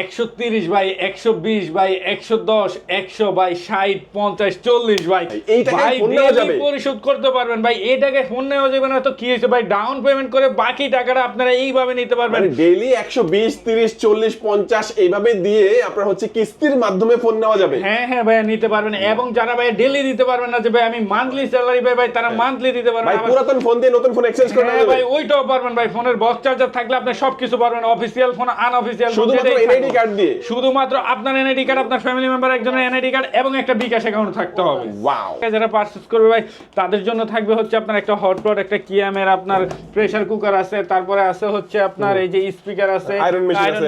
130 ভাই, 120 ভাই, 110, 100 ভাই, 60, 50, 40 ভাই। এই টাকায় ফোন নেওয়া যাবে, পরিশোধ করতে পারবেন ভাই। এই টাকায় ফোন নেওয়া যাবে না তো কি হয়েছে ভাই? ডাউন পেমেন্ট করে বাকি টাকাটা আপনারা এইভাবে নিতে পারবেন। মানে ডেইলি 120, 30, 40, 50 এইভাবে দিয়ে আপনার হচ্ছে কিস্তির মাধ্যমে ফোন নেওয়া যাবে। হ্যাঁ ভাই নিতে পারবেন। এবং যারা ভাই ডেইলি দিতে পারবেন না যে ভাই আমি মান্থলি স্যালারি পাই ভাই, তারা মান্থলি দিতে পারবেন। ভাই পুরাতন ফোন দিয়ে নতুন ফোন এক্সচেঞ্জ করে নেওয়া যাবে ভাই, ওইটাও পারবেন ভাই। ফোনের বক্স চার্জার থাকলে আপনি সবকিছু পারবেন, অফিশিয়াল ফোন, আনঅফিশিয়াল ফোন, শুধুমাত্র এনআইডি কার্ড দিয়ে। শুধুমাত্র আপনার এনআইডি কার্ড, আপনার ফ্যামিলি মেম্বার একজনের এনআইডি কার্ড এবং একটা বিকাশ অ্যাকাউন্ট থাকতে হবে। ওয়াও। যারা পারচেজ করবে ভাই তাদের জন্য থাকবে হচ্ছে আপনার একটা হটপট, একটা কিয়ামের আপনার প্রেসার কুকার আছে, তারপরে আছে হচ্ছে আপনার এই যে স্পিকার আছে, আয়রন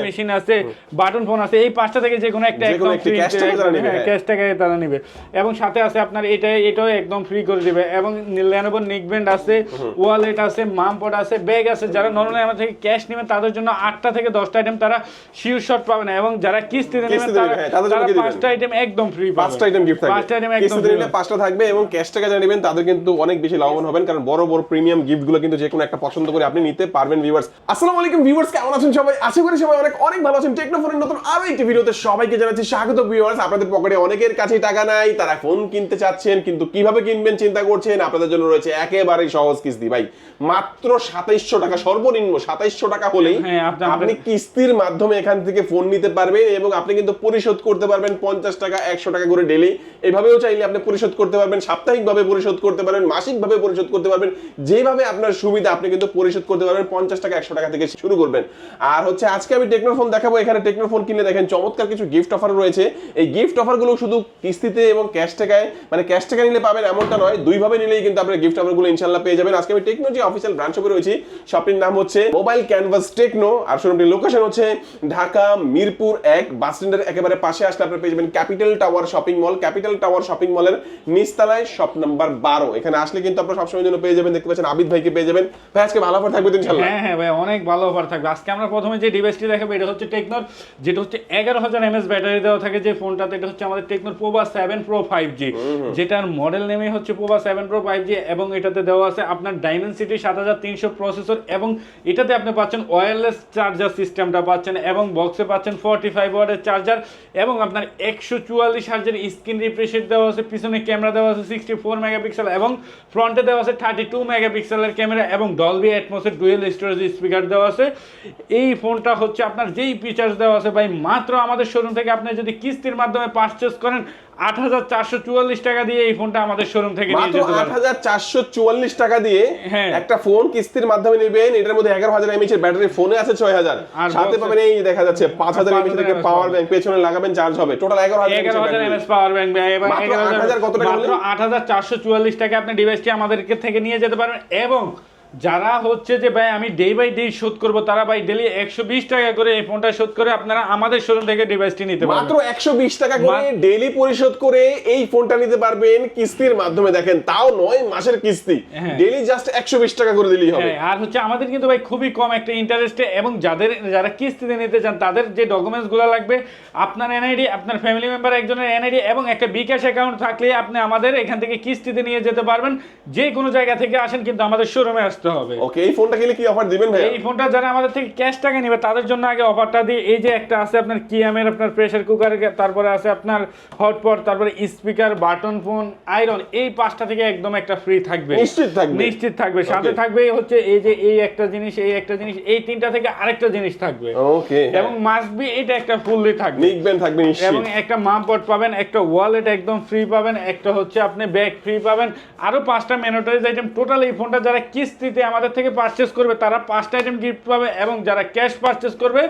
মেশিন আছে, বাটন ফোন আছে। এই পাঁচটা থেকে যে কোনো একটা একদম ফ্রি, ক্যাশ টাকায় তারা নেবে। এবং সাথে আছে আপনার এটাও একদম ফ্রি করে দিবে। এবং Lenovo নেকব্যান্ড আছে, ওয়ালেট আছে, মামপড আছে, ব্যাগ আছে। যারা নরমালি আমার থেকে ক্যাশ নেবেন তাদের জন্য 8টা থেকে 10টা আইটেম তারা শিওর শট পাবে না। এবং যারা কিস্তিতে নেবেন তারা 5টা আইটেম একদম ফ্রি পাবে। 5টা আইটেম গিফট থাকবে, 5টা আইটেম একদম কিস্তিতে নিলে 5টা থাকবে। এবং ক্যাশ টাকা যারা নেবেন তাদের কিন্তু অনেক বেশি লাভবান হবেন, কারণ বড় বড় প্রিমিয়াম গিফট গুলো কিন্তু যে কোনো একটা পছন্দ করে আপনি নিতে পারবেন। ভিউয়ার্স, আসসালামু আলাইকুম ভিউয়ার্স, কেমন আছেন সবাই? আশা করি সবাই অনেক ভালো আছেন। টেকনোফোনের নতুন আরো একটি ভিডিওতে সবাইকে জানাচ্ছি স্বাগত। ভিউয়ার্স, আপনাদের পকেটে অনেকের কাছেই টাকা নাই, তারা ফোন কিনতে চাচ্ছেন কিন্তু কিভাবে কিনবেন চিন্তা করছেন। আপনাদের জন্য রয়েছে একেবারেই সহজ কিস্তি। ভাই মাত্র 2700 টাকা, সর্বনিম্ন 2700 টাকা হলেই আপনি কিস্তির মাধ্যমে এখান থেকে ফোন নিতে পারবেন। এবং আপনি কিন্তু পরিশোধ করতে পারবেন 50 টাকা, 100 টাকা করে ডেইলি। এভাবেও চাইলে আপনি পরিশোধ করতে পারবেন, সাপ্তাহিকভাবে পরিশোধ করতে পারবেন, মাসিকভাবে পরিশোধ করতে পারবেন। যেভাবে আপনার সুবিধা আপনি কিন্তু পরিশোধ করতে পারবেন। 50 টাকা, 100 টাকা থেকে শুরু করবেন। আর হচ্ছে আজকে আমি টেকনোফোন দেখাবো। এখানে টেকনোফোন কিনলে দেখেন চমৎকার কিছু গিফট অফার রয়েছে। এই গিফট অফারগুলো শুধু কিস্তিতে এবং ক্যাশ টাকায়, মানে ক্যাশ টাকা নিলে পাবেন এমনটা নয়, দুইভাবে নিলেই কিন্তু আপনার গিফট অফারগুলো ইনশাআল্লাহ পেয়ে যাবেন। আজকে আমি টেকনোলজি অফিসিয়াল ব্রাঞ্চ শপে রয়েছি। শপটির নাম হচ্ছে মোবাইল ক্যানভাস টেকনো, আর শোরুমটির লোকেশন হচ্ছে ঢাকা মিরপুর 1 বাস স্ট্যান্ডের একেবারে পাশে আসলে আপনি পেয়ে যাবেন capital tower shopping mall. Capital tower shopping মলের নিচতলায় শপ নাম্বার 12। এখানে আসলে কিন্তু আপনারা সবসময়ের জন্য পেয়ে যাবেন, দেখতে পাচ্ছেন আবিদ ভাইকে পেয়ে যাবেন। ভাই আজকে ভালো অফার থাকবে ইনশাআল্লাহ? হ্যাঁ ভাই, অনেক ভালো অফার থাকবে। আজকে আমরা প্রথমে যে ডিভাইসটি দেখাবো এটা হচ্ছে টেকনোর, যেটা হচ্ছে 11000 mAh ব্যাটারি দেওয়া থাকে যে ফোনটাতে। এটা হচ্ছে আমাদের টেকনোর পোভা 7 Pro 5G, যেটার মডেল নেমই হচ্ছে পোভা 7 Pro 5G। এবং এটাতে দেওয়া আছে আপনার ডাইমেনসিটি 7300 প্রসেসর। এবং এটাতে আপনি পাচ্ছেন ওয়্যারলেস চার্জার সিস্টেমটা পাচ্ছেন, এবং বক্সে পাচ্ছেন 45 ওয়াটের চার্জার, এবং আপনার 144 হার্জের স্ক্রিন রিফ্রেশ রেট দেওয়া আছে। পিছনে ক্যামেরা দেওয়া আছে 64 মেগাপিক্সেল, এবং ফ্রন্টে দেওয়া আছে 32 মেগাপিক্সেলের ক্যামেরা, এবং ডলবি অ্যাটমসের ডুয়েল স্টোরেজ স্পিকার দেওয়া আছে। এই ফোনটা হচ্ছে আপনার যেই ফিচার্স দেওয়া আছে ভাই, মাত্র আমাদের শোরুম থেকে আপনি যদি কিস্তির মাধ্যমে পারচেজ করেন 8444 টাকা দিয়ে এই ফোনটা আমাদের শোরুম থেকে নিয়ে যেতে পারবেন। 8444 টাকা দিয়ে একটা ফোন কিস্তির মাধ্যমে নেবেন। এটার মধ্যে 11000 mAh এর ব্যাটারি, ফোনে আছে 6000, সাথে পাবেন এই দেখা যাচ্ছে 5000 mAh এর পাওয়ার ব্যাংক, পেছনে লাগাবেন চার্জ হবে। Total 11000 mAh power bank. এবার 11000 কত টাকা? মাত্র 8444 টাকা আপনি ডিভাইসটি আমাদের থেকে নিয়ে যেতে পারবেন। এবং যারা হচ্ছে যে ভাই আমি ডে বাই ডে শোধ করব, তারা ভাই ডেইলি 120 টাকা করে এই ফোনটা শোধ করে আপনারা আমাদের শোরুম থেকে ডিভাইসটি নিতে পারবেন। মাত্র 120 টাকা করে ডেইলি পরিশোধ করে এই ফোনটা নিতে পারবেন কিস্তির মাধ্যমে। দেখেন তাও 9 মাসের কিস্তি, ডেইলি জাস্ট 120 টাকা করে দিলেই হবে। আর হচ্ছে আমাদের কিন্তু ভাই খুবই কম একটা ইন্টারেস্টে। এবং যারা কিস্তিতে নিতে চান তাদের যে ডকুমেন্টসগুলো লাগবে, আপনার এনআইডি, আপনার ফ্যামিলি মেম্বার একজনের এনআইডি এবং একটা বিকাশ অ্যাকাউন্ট থাকলে আপনি আমাদের এখান থেকে কিস্তিতে নিয়ে যেতে পারবেন। যে কোনো জায়গা থেকে আসেন, কিন্তু আমাদের শোরুমে হবে। ওকে, এই ফোনটা কিনলে কি অফার দিবেন ভাই? এই ফোনটা যারা আমাদের থেকে ক্যাশ টাকা নেবে তাদের জন্য আগে অফারটা দিই। এই যে একটা আছে আপনার কিয়ামের আপনার প্রেসার কুকার, তারপরে আছে আপনার হটপট, তারপরে স্পিকার, বাটন ফোন, আয়রন, এই 5টা থেকে একদম একটা ফ্রি থাকবে, নিশ্চিত থাকবে। সাথে থাকবে হচ্ছে এই যে এই একটা জিনিস, এই একটা জিনিস, এই 3টা থেকে আরেকটা জিনিস থাকবে। ওকে, এবং মাস্ট বি এটা একটা ফুললি থাকবে, নিকবেন্ড থাকবে নিশ্চিত। এবং একটা মামপড পাবেন, একটা ওয়ালেট একদম ফ্রি পাবেন, একটা হচ্ছে আপনি ব্যাগ ফ্রি পাবেন, আরো 5টা ম্যান্ডেটরি আইটেম। টোটাল এই ফোনটা যারা কিস্তিতে আমাদের থেকে পারচেজ করবে তারা 5টা আইটেম গিফট পাবে, এবং যারা ক্যাশ পারচেজ করবে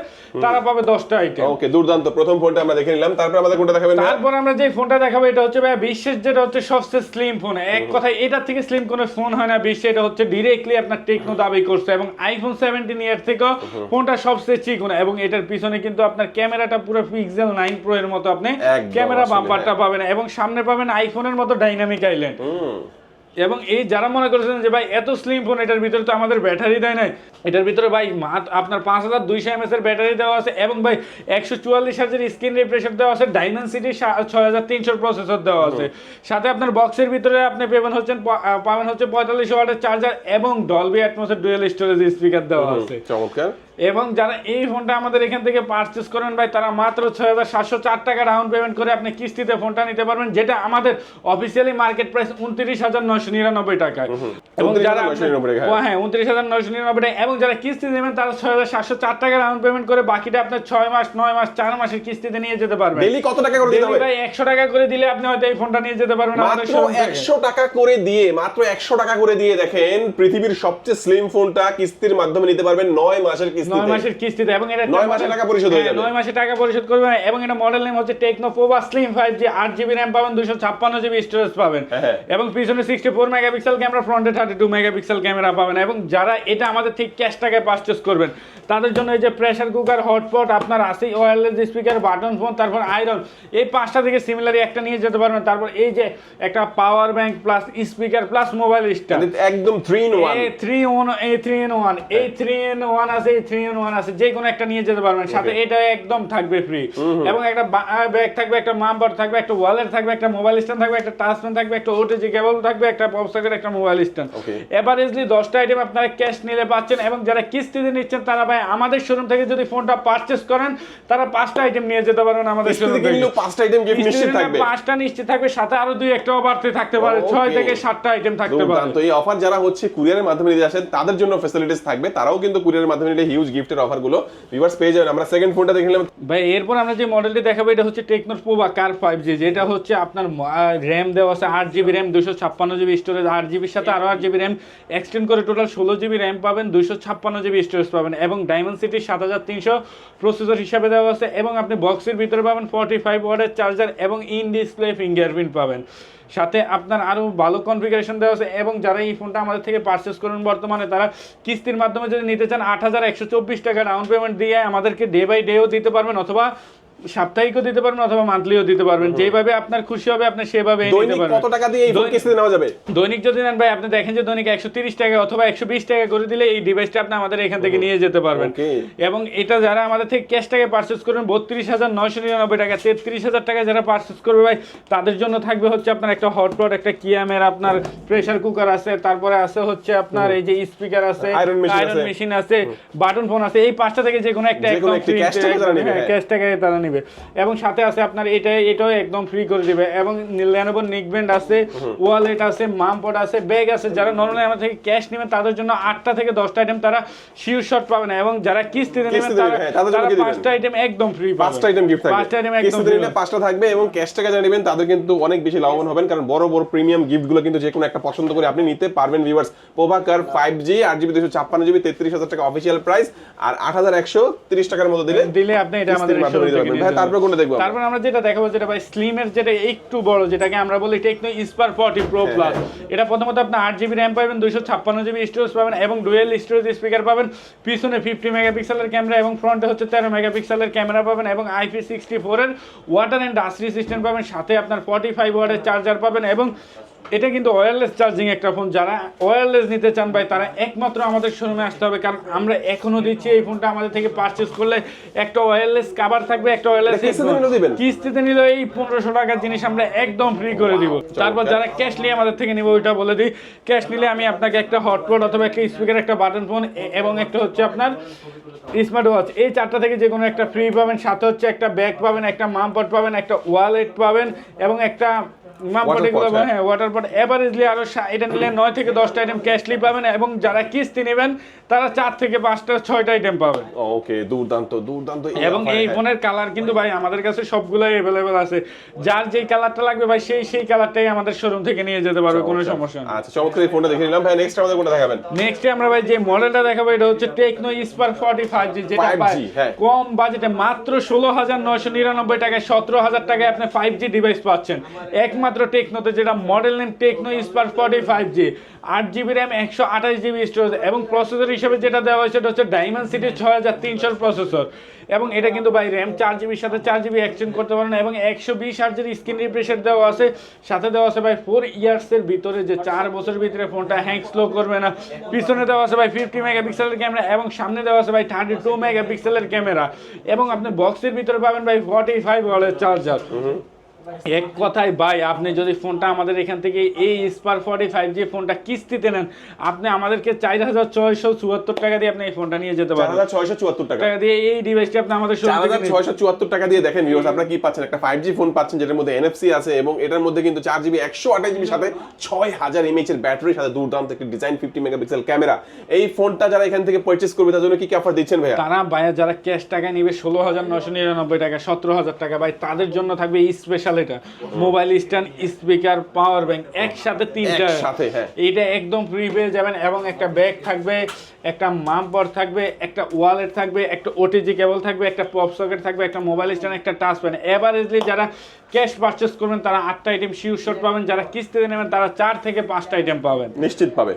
তারা পাবে 10টা আইটেম। ওকে, দুর্দান্ত। প্রথম ফোনটা আমরা দেখে নিলাম, তারপর আমাদের কোনটা দেখাবেন? তারপর আমরা যে ফোনটা দেখাবো এটা হচ্ছে ভাই বিশ্বের যেটা হচ্ছে সবচেয়ে স্লিম ফোন। এক কথায় এটার থেকে স্লিম কোনো ফোন হয় না বিশ্বে। এটা হচ্ছে ডিরেক্টলি আপনার টেকনো দাবি করছে। এবং আইফোন 17 এর থেকে ফোনটা সবচেয়ে চিকন। এবং এটার পিছনে কিন্তু আপনার ক্যামেরাটা পুরো পিক্সেল 9 প্রো এর মতো আপনি ক্যামেরা বাম্পারটা পাবেন, এবং সামনে পাবেন আইফোনের মতো ডাইনামিক আইল্যান্ড। এবং এই যারা মনে করেছেন যে ভাই এত স্লিম ফোন, এটার ভিতরে তো আমাদের ব্যাটারি দেয় নাই, এটার ভিতরে ভাই আপনার 5200 mAh এর ব্যাটারি দেওয়া আছে, এবং ভাই 144 হার্জের স্ক্রিন রিফ্রেশ রেট দেওয়া আছে, ডাইমেনসিটি 6300 প্রসেসর দেওয়া আছে। সাথে আপনার বক্সের ভিতরে আপনি পাবেন হচ্ছে 45 ওয়াটের চার্জার, এবং ডলবি অ্যাটমসের ডুয়েল স্টোরেজ স্পিকার দেওয়া আছে। চমৎকার। এবং যারা এই ফোনটা আমাদের এখান থেকে পারচেজ করেন ভাই তারা মাত্র 6,704 টাকা ডাউন পেমেন্ট করে আপনি কিস্তিতে ফোনটা নিতে পারবেন, যেটা আমাদের অফিসিয়ালি মার্কেট প্রাইস 29,999 টাকায়। এবং যারা 29,999 টাকা, হ্যাঁ 29,999 টাকা, এবং যারা কিস্তি নেবেন তারা 6,704 টাকা ডাউন পেমেন্ট করে বাকিটা আপনার 6 মাস 9 মাস 4 মাসের কিস্তিতে নিয়ে যেতে পারবেন। ডেইলি কত টাকা করে দিতে হবে ভাই? 100 টাকা করে দিলে আপনি হয়তো এই ফোনটা নিয়ে যেতে পারবেন আমাদের মাত্র শোরুম থেকে। 100 টাকা করে দিয়ে, মাত্র 100 টাকা করে দিয়ে দেখেন পৃথিবীর সবচেয়ে স্লিম ফোনটা কিস্তির মাধ্যমে নিতে পারবেন 9 মাসের কিস্তিতে। 9 মাসের কিস্তিতে, এবং এটা 9 মাসে টাকা পরিশোধ হয়ে যাবে। 9 মাসে টাকা পরিশোধ করবেন। এবং এটা মডেল নেম হচ্ছে techno Pova slim 5G, 8GB RAM পাবেন, 256GB স্টোরেজ পাবেন, এবং পিছনে 64 মেগাপিক্সেল ক্যামেরা, ফ্রন্টে 32 মেগাপিক্সেল ক্যামেরা পাবেন। এবং যারা এটা আমাদের ঠিক ক্যাশ টাকায় পারচেজ করবেন তাদের জন্য এই যে প্রেসার কুকার, হটপট আপনার আছে, ওয়্যারলেস স্পিকার, বাটন ফোন, তারপর আয়রন, এই 5টা থেকে সিমিলারই একটা নিয়ে যেতে পারবেন। তারপর এই যে একটা power bank plus speaker plus mobile stand, একদম 3 in 1। এই 3 in 1 আছে, এই 3 in 1 আছে, যে কোনো একটা নিয়ে যেতে পারবেন। সাথে এটা একদম থাকবে ফ্রি, এবং একটা ব্যাগ থাকবে, একটা মামবার থাকবে, একটা ওয়ালেট থাকবে, একটা মোবাইল স্ট্যান্ড থাকবে, একটা টাচ পেন থাকবে, একটা ওটিজি কেবল থাকবে, একটা পপ সকেট, একটা মোবাইল স্ট্যান্ড। এভারেজলি 10টা আইটেম আপনারা ক্যাশ নিলে পাচ্ছেন। এবং যারা কিস্তিতে নিচ্ছেন তারা ভাই আমাদের শোরুম থেকে যদি ফোনটা পারচেজ করেন তারা 5টা আইটেম নিয়ে যেতে পারবেন আমাদের শোরুম থেকে। কিন্তু 5টা আইটেম গিফট নিশ্চিত থাকবে, 5টা নিশ্চিত থাকবে, সাথে আরো 2-1টাও বাড়তে থাকতে পারে, 6 থেকে 7টা আইটেম থাকতে পারে। তো এই অফার যারা হচ্ছে কুরিয়ারের মাধ্যমে নিতে আসেন তাদের জন্য ফ্যাসিলিটিস থাকবে, তারাও কিন্তু কুরিয়ারের মাধ্যমে নিলে হিউজ গিফটের অফার গুলো ভিউয়ার্স পেয়ে যাবেন। আমরা সেকেন্ড ফোনটা দেখে নিলাম ভাই। এরপর আমরা যে মডেলটি দেখাবো এটা হচ্ছে টেকনোর পোভা কার 5G, যেটা হচ্ছে আপনার র্যাম দেওয়া আছে 8GB র্যাম, 256GB স্টোরেজ, 8GBর সাথে আরো 8GB র্যাম এক্সটেন্ড করে টোটাল 16GB র্যাম পাবেন, 256GB স্টোরেজ পাবেন, এবং ডায়মন্ডসিটি 7300 প্রসেসর হিসাবে দেওয়া আছে। এবং আপনি বক্সের ভিতরে পাবেন 45 ওয়াটের চার্জার এবং ইন ডিসপ্লে ফিঙ্গারপ্রিন্ট পাবেন। সাথে আপনার আরো ভালো কনফিগারেশন দেওয়া আছে। এবং যারা এই ফোনটা আমাদের থেকে পারচেজ করেন বর্তমানে তারা কিস্তির মাধ্যমে যদি নিতে চান 8,124 টাকা ডাউন পেমেন্ট দিয়ে আমাদেরকে ডে বাই ডেও দিতে পারবেন, অথবা সাপ্তাহিকও দিতে পারবেন, অথবা মান্থলিও দিতে পারবেন। যেভাবে আপনার খুশি হবে আপনি সেভাবে নিতে পারবেন। কত টাকা দিয়ে এই ফোন কিস্তিতে নেওয়া যাবে? দৈনিক যদি নেন ভাই, আপনি দেখেন যে দৈনিক 130 টাকা অথবা 120 টাকা করে দিলে এই ডিভাইসটা আপনি আমাদের এখান থেকে নিয়ে যেতে পারবেন। এবং এটা যারা আমাদের থেকে ক্যাশ টাকায় পারচেজ করবেন 32,999 টাকা, 33,000 টাকা যারা পারচেজ করবে ভাই তাদের জন্য থাকবে হচ্ছে আপনার একটা হটপট, একটা কিয়ামের আপনার প্রেসার কুকার আছে, তারপরে আছে হচ্ছে আপনার এই যে স্পিকার আছে, আয়রন মেশিন আছে, বাটন ফোন আছে। এই 5টা থেকে যে কোনো একটা একদম ফ্রি, ক্যাশ টাকায় তারা নিবে। এবং সাথে আছে আপনার এটাও একদম ফ্রি করে দিবে। এবং লেনোভো নিকব্যান্ড আছে, ওয়ালেট আছে, মামপড আছে, ব্যাগ আছে। যারা নরমালি আমার থেকে ক্যাশ নেবেন তাদের জন্য 8টা থেকে 10টা আইটেম তারা শিওর শট পাবেন। এবং যারা কিস্তিতে নেবেন তারা 5টা আইটেম একদম ফ্রি পাবেন। 5টা আইটেম গিফট থাকবে, 5টা আইটেম একদম কিস্তিতে নিলে 5টা থাকবে। এবং ক্যাশ টাকা যারা নেবেন তাদের কিন্তু অনেক বেশি লাভবান হবেন, কারণ বড় বড় প্রিমিয়াম গিফট গুলো কিন্তু যে কোনো একটা পছন্দ করে আপনি নিতে পারবেন। ভিউয়ার্স পোভা কার 5G 8GB 256GB 33,000 টাকা অফিশিয়াল প্রাইস, আর 8,130 টাকার মতো দিলে আপনি এটা আমাদের শোরুম থেকে নিতে ভাই। তারপর কোনটা দেখবো? তারপর আমরা যেটা দেখাবো যেটা ভাই স্লিমের, যেটা একটু বড়, যেটাকে আমরা বলি টেকনো স্পার 40 প্রো প্লাস। এটা প্রথমত আপনি 8GB র্যাম পাবেন, 256GB স্টোরেজ পাবেন, এবং ডুয়েল স্টোরেজ স্পিকার পাবেন, পিছনে 50 মেগাপিক্সেলের ক্যামেরা এবং ফ্রন্টে হচ্ছে 13 মেগাপিক্সেলের ক্যামেরা পাবেন, এবং IP64 এর ওয়াটার এন্ড ডাস্ট রেজিস্ট্যান্ট পাবেন। সাথে আপনার 45 ওয়াটের চার্জার পাবেন। এবং এটা কিন্তু ওয়্যারলেস চার্জিং একটা ফোন। যারা ওয়্যারলেস নিতে চান ভাই তারা একমাত্র আমাদের শোরুমে আসতে হবে, কারণ আমরা এখনো দিচ্ছি এই ফোনটা আমাদের থেকে পারচেজ করলে একটা ওয়্যারলেস কভার থাকবে, একটা ওয়্যারলেস কিস্তিতে নিলে এই 1500 টাকার জিনিস আমরা একদম ফ্রি করে দিব। তারপর যারা ক্যাশ নিয়ে আমাদের থেকে নিব ওইটা বলে দিই, ক্যাশ নিলে আমি আপনাকে একটা হটপট অথবা একটা স্পিকার, একটা বাটন ফোন এবং একটা হচ্ছে আপনার স্মার্ট ওয়াচ, এই 4টা থেকে যে কোনো একটা ফ্রি পাবেন। সাথে হচ্ছে একটা ব্যাগ পাবেন, একটা মামপট পাবেন, একটা ওয়ালেট পাবেন, এবং একটা ওয়াটারপট। এভারেজলি আরো এটা নিলে 9 থেকে 10টা আইটেম ক্যাশলি পাবেন। এবং যারা কিস্তি নেবেন তারা 4 থেকে 5টা 6টা আইটেম পাবেন। ওকে, দুর্দান্ত দুর্দান্ত। এবং এই ফোনের কালার কিন্তু ভাই আমাদের কাছে সবগুলাই अवेलेबल আছে। যার যেই কালারটা লাগবে ভাই সেই কালারটাই আমাদের শোরুম থেকে নিয়ে যেতে পারবে, কোনো সমস্যা নেই। আচ্ছা, চমৎকার এই ফোনটা দেখে নিলাম ভাই। নেক্সট আমাদের কোনটা দেখাবেন? নেক্সট আমরা ভাই যে মডেলটা দেখাবো এটা হচ্ছে টেকনো স্পার 45G, যেটা কম বাজেটে মাত্র 16,999 টাকায় 17,000 টাকায় আপনি 5G ডিভাইস পাচ্ছেন একমাত্র টেকনোতে, যেটা model name techno spare 45G, 8GB RAM, 128GB storage, এবং প্রসেসর হিসেবে যেটা দেওয়া হয়েছে সেটা হচ্ছে ডায়মন্ডসিটি 6300 প্রসেসর। এবং এটা কিন্তু ভাই র্যাম 4GBর সাথে 4GB এক্সটেন্ড করতে পারেন, এবং 120 হার্জের স্ক্রিন রিফ্রেশার দেওয়া আছে। সাথে দেওয়া আছে ভাই 4 ইয়ার্সের ভিতরে, যে 4 বছরের ভিতরে ফোনটা হ্যাং স্লো করবে না। পিছনে দেওয়া আছে ভাই 50 মেগাপিক্সেলের ক্যামেরা, এবং সামনে দেওয়া আছে ভাই 32 মেগাপিক্সেলের ক্যামেরা। এবং আপনি বক্সের ভিতরে পাবেন ভাই 45 ওয়াটের চার্জার। এক কথায় ভাই, আপনি যদি ফোনটা আমাদের এখান থেকে এই স্পার 45G ফোনটা কিস্তিতে নেন, আপনি আমাদেরকে 4,674 টাকা দিয়ে আপনি এই ফোনটা নিয়ে যেতে পারবেন। 4,674 টাকা দিয়ে এই ডিভাইসটি আপনি আমাদের শোরুম থেকে 4,674 টাকা দিয়ে দেখেন ভিউয়ার্স, আপনারা কি পাচ্ছেন? একটা 5G ফোন পাচ্ছেন যেটার মধ্যে NFC আছে এবং এটার মধ্যে কিন্তু 4GB 128GB সাথে 6000 mAh এর ব্যাটারির সাথে দুর্দান্ত একটা ডিজাইন, 50 মেগাপিক্সেল ক্যামেরা। এই ফোনটা যারা এখান থেকে পারচেজ করবে তার জন্য কি কি অফার দিচ্ছেন ভাইয়া? তারা ভাইয়া যারা ক্যাশ টাকা নিবে 16,999 টাকা, 17,000 টাকা, ভাই তাদের জন্য থাকবে এই স্পেশাল এটা mobile stand, speaker, power bank একসাথে তিনটা। হ্যাঁ, এইটা একদম ফ্রি পেয়ে যাবেন এবং একটা ব্যাগ থাকবে, একটা মাম্পার থাকবে, একটা ওয়ালেট থাকবে, একটা ওটিজি কেবল থাকবে, একটা পপ সকেট থাকবে, একটা মোবাইল স্ট্যান্ড, একটা টাচ প্যান। এভারেজলি যারা ক্যাশ পারচেজ করবেন তারা 8টা আইটেম শিওর শট পাবেন, যারা কিস্তিতে নেবেন তারা 4 থেকে 5টা আইটেম পাবেন, নিশ্চিত পাবেন।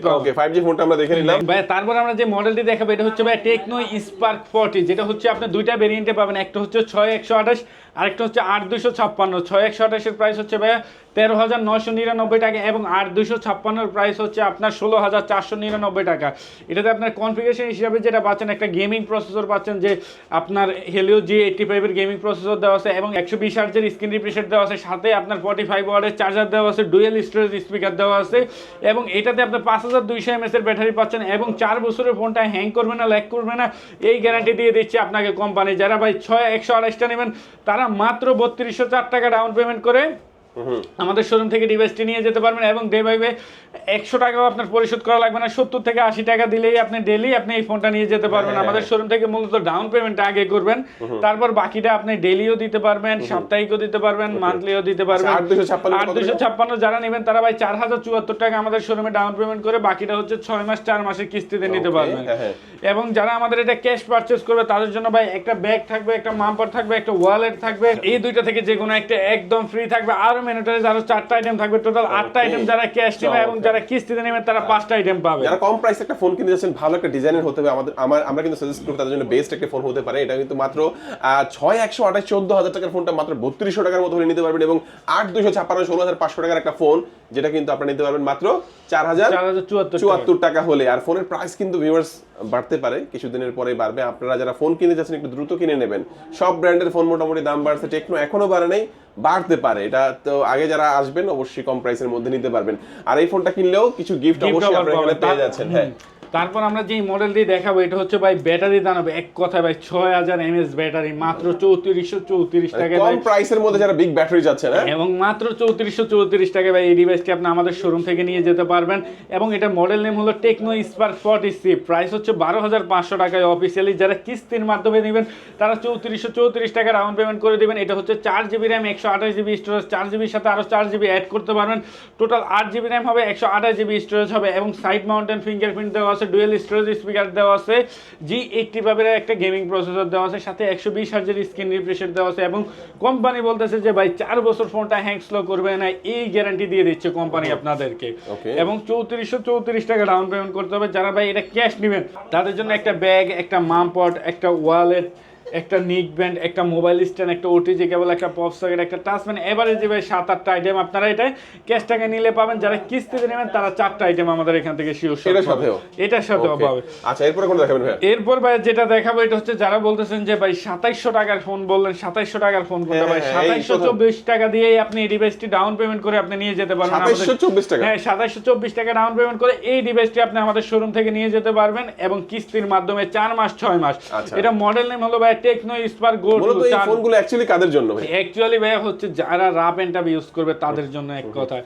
পাবেন। ওকে, 5G ফোনটা আমরা দেখে নিলাম ভাই। তারপর আমরা যে মডেলটি দেখাবো এটা হচ্ছে ভাই টেকনো স্পার্ক 40, যেটা হচ্ছে আপনি দুইটা ভেরিয়েন্টে পাবেন, একটা হচ্ছে 6128 আরেকটা হচ্ছে 8256। 6128 এর প্রাইস হচ্ছে ভাই 13,999 টাকা এবং 8256 এর প্রাইস হচ্ছে আপনার 16,499 টাকা। এটাতে আপনার কনফিগারেশন হিসাবে যেটা পাচ্ছেন, একটা গেমিং প্রসেসর পাচ্ছেন, যে আপনার হেলিও G85 এর গেমিং প্রসেসর দেওয়া আছে এবং 120 হার্টজের স্ক্রিন রিফ্রেশ দেওয়া আছে, সাথে আপনার 45 ওয়াটের চার্জার দেওয়া আছে, ডুয়েল স্টোরেজ স্পিকার দেওয়া আছে এবং এটাতে আপনি 5200 mAh এর ব্যাটারি পাচ্ছেন এবং 4 বছরের ফোনটা হ্যাং করবে না, ল্যাগ করবে না, এই গ্যারান্টি দিয়ে দিচ্ছে আপনাকে কোম্পানি। যারা ভাই 6128টা নেবেন তারা মাত্র 3204 টাকা ডাউন পেমেন্ট করে আমাদের শোরুম থেকে ডিভাইসটি নিয়ে যেতে পারবেন এবং ডে বাই ডে 100 টাকাও আপনার পরিশোধ করা লাগবে না, 70 থেকে 80 টাকা দিলেই আপনি ডেইলি আপনি এই ফোনটা নিয়ে যেতে পারবেন। আমাদের শোরুম থেকে মূলত ডাউন পেমেন্টটা আগে করবেন, তারপর বাকিটা আপনি ডেইলিও দিতে পারবেন, সাপ্তাহিকও দিতে পারবেন, মান্থলিও দিতে পারবেন। 8256 যারা নেবেন তারা ভাই 4,074 টাকা আমাদের শোরুমে ডাউন পেমেন্ট করে বাকিটা হচ্ছে 6 মাস 4 মাসের কিস্তিতে নিতে পারবেন। এবং যারা আমাদের এটা ক্যাশ পারচেজ করবে তাদের জন্য ভাই একটা ব্যাগ থাকবে, একটা মাম্পার থাকবে, একটা ওয়ালেট থাকবে, এই দুইটা থেকে যে কোনো একটা একদম ফ্রি থাকবে। আরো মেনুটারে আরো 4টা আইটেম থাকবে, টোটাল 8টা আইটেম যারা ক্যাশ নেবে এবং যারা কিস্তিতে নেবেন তারা 5টা আইটেম পাবে। যারা কম প্রাইসে একটা ফোন কিনতে যাচ্ছেন, ভালো একটা ডিজাইনের হতে হবে, আমরা কিন্তু সাজেস্ট করব তাদের জন্য বেস্ট একটা ফোন হতে পারে। এটা কিন্তু মাত্র 6128 14,000 টাকার ফোনটা মাত্র 3200 টাকার মতো হলে নিতে পারবেন এবং 8256 16,500 টাকার একটা ফোন যেটা কিন্তু আপনারা নিতে পারবেন মাত্র 4,074 টাকা হলে। আর ফোনের প্রাইস কিন্তু ভিউয়ার্স বাড়তে পারে, কিছুদিনের পরে বাড়বে। আপনারা যারা ফোন কিনতে যাচ্ছেন একটু দ্রুত কিনে নেবেন। সব ব্র্যান্ডের ফোন মোটামুটি দাম বাড়ছে, টেকনো এখনো বাড়ে নাই, বাড়তে পারে। এটা তো আগে যারা আসবেন অবশ্যই কম প্রাইসের মধ্যে নিতে পারবেন। আর এই ফোনটা কিনলেও কিছু গিফট অবশ্যই আপনারা এখানে পেয়ে যাচ্ছেন। হ্যাঁ, তারপর আমরা যে মডেলটি দেখাবো এটা হচ্ছে ভাই ব্যাটারি দাঁড়াবে এক কথায় ভাই 6000 mAh ব্যাটারি মাত্র 3434 টাকায়, কম প্রাইসের মধ্যে যারা বিগ ব্যাটারি যাচ্ছে না, এবং মাত্র 3434 টাকায় ভাই এই ডিভাইসটি আপনি আমাদের শোরুম থেকে নিয়ে যেতে পারবেন। এবং এটা মডেল নেম হলো টেকনো স্পার্ক 40C, প্রাইস হচ্ছে 12,500 টাকায় অফিসিয়ালি। যারা কিস্তির মাধ্যমে নেবেন তারা 3434 টাকা ডাউন পেমেন্ট করে দিবেন। এটা হচ্ছে 4GB RAM, 128GB storage, 4GB এর সাথে আরো 4GB অ্যাড করতে পারবেন, টোটাল 8GB র্যাম হবে, 128GB স্টোরেজ হবে এবং সাইড মাউন্টেন ফিঙ্গারপ্রিন্ট দেওয়া আছে, ডুয়েল স্টোরেজ স্পিকার দেওয়া আছে, G85 এর একটা গেমিং প্রসেসর দেওয়া আছে, সাথে 120 হার্টজের স্ক্রিন রিফ্রেশ দেওয়া আছে এবং কোম্পানি বলতেছে যে ভাই 4 বছর ফোনটা হ্যাং স্লো করবে না, এই গ্যারান্টি দিয়ে দিচ্ছে কোম্পানি আপনাদেরকে। এবং 3434 টাকা ডাউন পেমেন্ট করতে হবে। যারা ভাই এটা ক্যাশ নেবেন তাদের জন্য একটা ব্যাগ, একটা মামপট, একটা ওয়ালেট, একটা নিক ব্যান্ড, একটা মোবাইল স্ট্যান্ড, একটা ওটিজি কেবল, একটা পপ সকেট, একটা টাচ প্যান, এভারেজ ভাই 7-8টা আইটেম আপনারা এটা ক্যাশ টাকা নিলে পাবেন। যারা কিস্তিতে নেবেন তারা 4টা আইটেম আমাদের এখান থেকে শিওর এটার সাথেও পাবে। আচ্ছা, এরপর কোন দেখাবেন ভাই? এরপর ভাই যেটা দেখাবো এটা হচ্ছে যারা বলতেছেন যে ভাই 2700 টাকার ফোন বললেন, 2700 টাকার ফোন কোনটা ভাই? 2724 টাকা দিয়েই আপনি এই ডিভাইসটি ডাউন পেমেন্ট করে আপনি নিয়ে যেতে পারবেন। 2724 টাকা? হ্যাঁ, 2724 টাকা ডাউন পেমেন্ট করে এই ডিভাইসটি আপনি আমাদের শোরুম থেকে নিয়ে যেতে পারবেন এবং কিস্তির মাধ্যমে 4 মাস 6 মাস। এটা মডেল নেম হলো ভাই টেকনো স্পার্ক গোল্ড। মূলত এই ফোনগুলো অ্যাকচুয়ালি কাদের জন্য ভাই? অ্যাকচুয়ালি ভাই হচ্ছে যারা রাপ এন্ড টাপ ইউজ করবে তাদের জন্য এক কথা।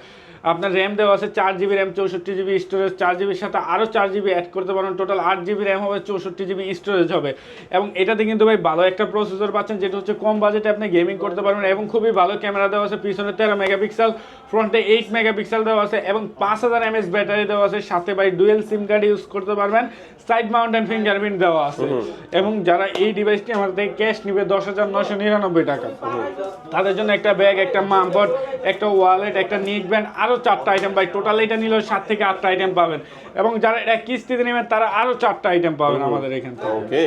আপনার র্যাম দেওয়া আছে 4GB RAM, 64GB storage, 4GB সাথে আরো 4GB অ্যাড করতে পারেন, টোটাল 8GB র্যাম হবে, 64GB স্টোরেজ হবে এবং এটাতে কিন্তু ভাই ভালো একটা প্রসেসর পাচ্ছেন যেটা হচ্ছে কম বাজেটে আপনি গেমিং করতে পারবেন এবং খুবই ভালো ক্যামেরা দেওয়া আছে, পিছনে 13 মেগাপিক্সেল, ফ্রন্টে 8 মেগাপিক্সেল দেওয়া আছে এবং 5000 mAh ব্যাটারি দেওয়া আছে, সাথে ভাই ডুয়েল সিম কার্ড ইউজ করতে পারবেন, সাইড মাউন্টেন ফিঙ্গারপ্রিন্ট দেওয়া আছে। এবং যারা এই ডিভাইসটি আমাদের থেকে ক্যাশ নিবে 10,999 টাকা, তাদের জন্য একটা ব্যাগ, একটা মামপট, একটা ওয়ালেট, একটা নিক ব্যান্ড, আরো আরো 4টা আইটেম ভাই, টোটাল এটা নিলে 7 থেকে 8টা আইটেম পাবেন, এবং যারা এটা কিস্তিতে নেবেন তারা আরো 4টা আইটেম পাবেন আমাদের এখান থেকে। ওকে,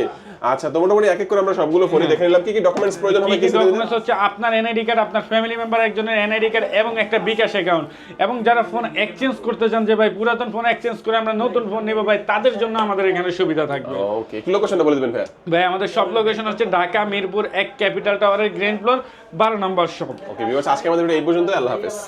আচ্ছা, তো মোটামুটি এক এক করে আমরা সবগুলো ফোনে দেখে নিলাম। কি কি ডকুমেন্টস প্রয়োজন হবে? কি ডকুমেন্টস হচ্ছে আপনার এনআইডি কার্ড, আপনার ফ্যামিলি মেম্বার একজনের এনআইডি কার্ড এবং একটা বিকাশ অ্যাকাউন্ট, এবং যারা ফোন এক্সচেঞ্জ করতে চান যে ভাই পুরাতন ফোন এক্সচেঞ্জ করে আমরা নতুন ফোন নেব ভাই, তাদের জন্য আমাদের এখানে সুবিধা থাকবে। ওকে, কি লোকেশনটা বলে দিবেন ভাই? ভাই আমাদের সব লোকেশন হচ্ছে ঢাকা মিরপুর 1 ক্যাপিটাল টাওয়ারের গ্রাউন্ড ফ্লোর 12 নম্বর শপ। ওকে ভিউয়ার্স, আজকে আমাদের ভিডিও এই পর্যন্ত। আল্লাহ হাফেজ।